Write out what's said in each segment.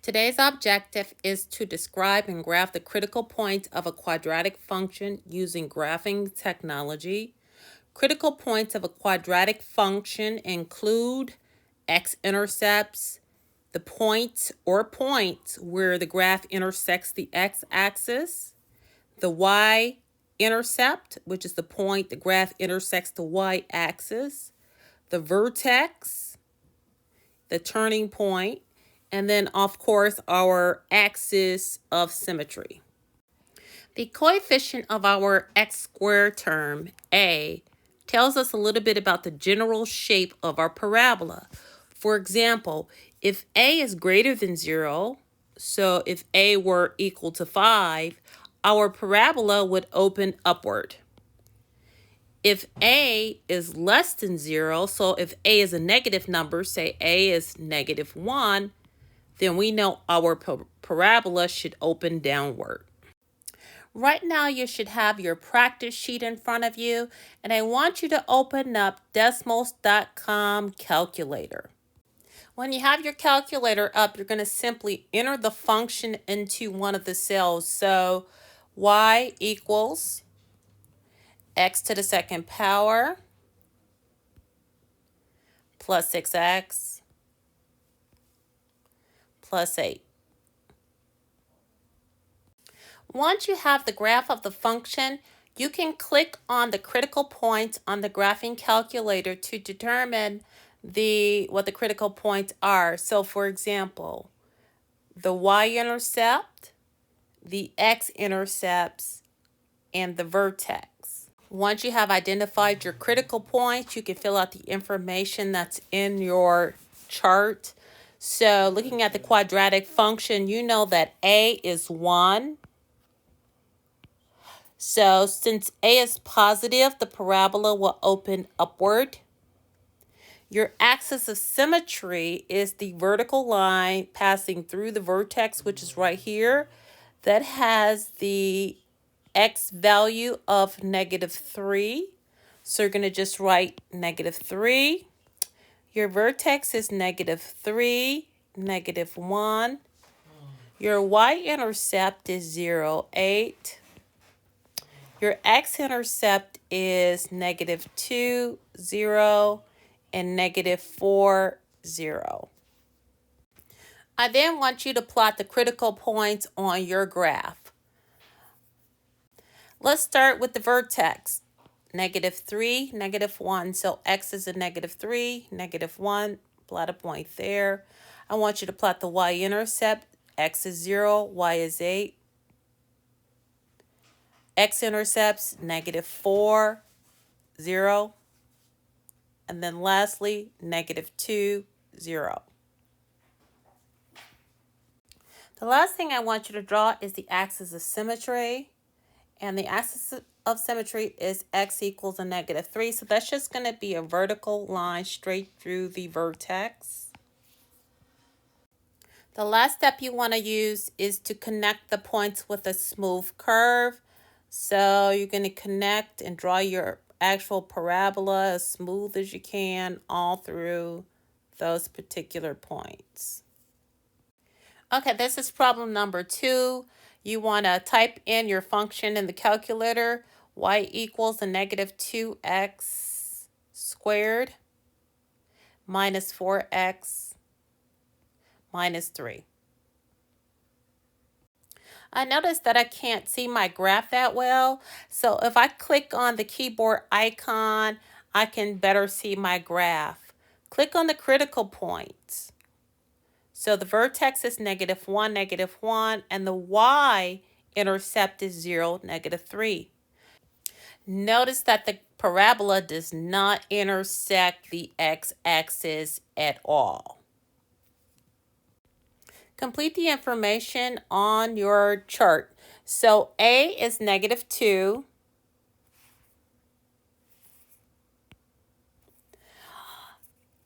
Today's objective is to describe and graph the critical points of a quadratic function using graphing technology. Critical points of a quadratic function include x-intercepts, the points or points where the graph intersects the x-axis, the y-intercept, which is the point the graph intersects the y-axis, the vertex, the turning point, and then, of course, our axis of symmetry. The coefficient of our x squared term, a, tells us a little bit about the general shape of our parabola. For example, if a is greater than 0, so if a were equal to 5, our parabola would open upward. If a is less than 0, so if a is a negative number, say a is -1, then we know our parabola should open downward. Right now, you should have your practice sheet in front of you, and I want you to open up Desmos.com calculator. When you have your calculator up, you're going to simply enter the function into one of the cells. So y equals x to the second power plus 6x plus 8. Once you have the graph of the function, you can click on the critical points on the graphing calculator to determine what the critical points are. So for example, the y-intercept, the x-intercepts, and the vertex. Once you have identified your critical points, you can fill out the information that's in your chart. So looking at the quadratic function, you know that a is 1. So since a is positive, the parabola will open upward. Your axis of symmetry is the vertical line passing through the vertex, which is right here, that has the x value of -3. So you're going to just write -3. Your vertex is -3, -1. Your y-intercept is 0, 8. Your x-intercept is -2, 0, and -4, 0. I then want you to plot the critical points on your graph. Let's start with the vertex. -3, -1. So x is a -3, -1. Plot a point there. I want you to plot the y-intercept. X is 0, y is 8. X-intercepts, -4, 0. And then lastly, -2, 0. The last thing I want you to draw is the axis of symmetry. And the axis of symmetry is x equals a -3. So that's just going to be a vertical line straight through the vertex. The last step you want to use is to connect the points with a smooth curve. So you're going to connect and draw your actual parabola as smooth as you can all through those particular points. Okay, this is problem number 2. You want to type in your function in the calculator. Y equals a -2x squared minus 4x minus 3. I noticed that I can't see my graph that well. So if I click on the keyboard icon, I can better see my graph. Click on the critical points. So the vertex is -1, -1, and the y-intercept is 0, -3. Notice that the parabola does not intersect the x-axis at all. Complete the information on your chart. So A is -2.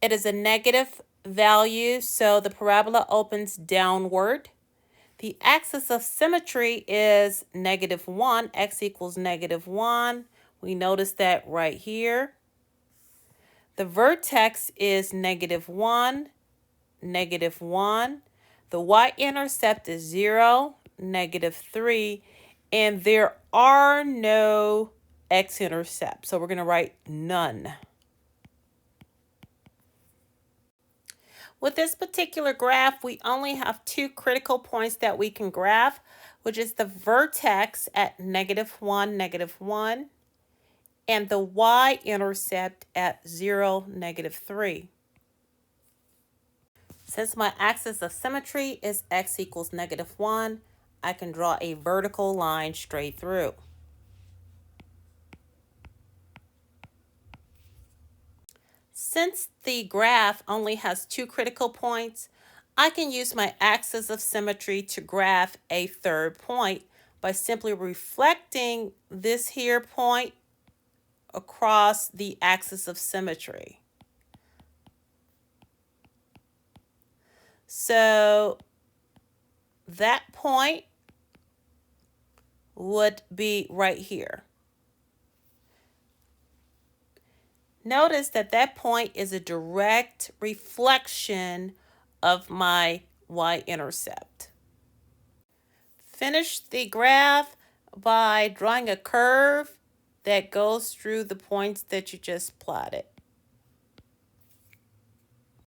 It is a negative value, so the parabola opens downward. The axis of symmetry is -1, x equals -1. We notice that right here. The vertex is -1, -1. The y-intercept is 0, -3, and there are no x-intercepts. So we're going to write none. With this particular graph, we only have two critical points that we can graph, which is the vertex at -1, -1, and the y-intercept at 0, -3. Since my axis of symmetry is x equals -1, I can draw a vertical line straight through. Since the graph only has two critical points, I can use my axis of symmetry to graph a third point by simply reflecting this here point across the axis of symmetry. So that point would be right here. Notice that that point is a direct reflection of my y-intercept. Finish the graph by drawing a curve that goes through the points that you just plotted.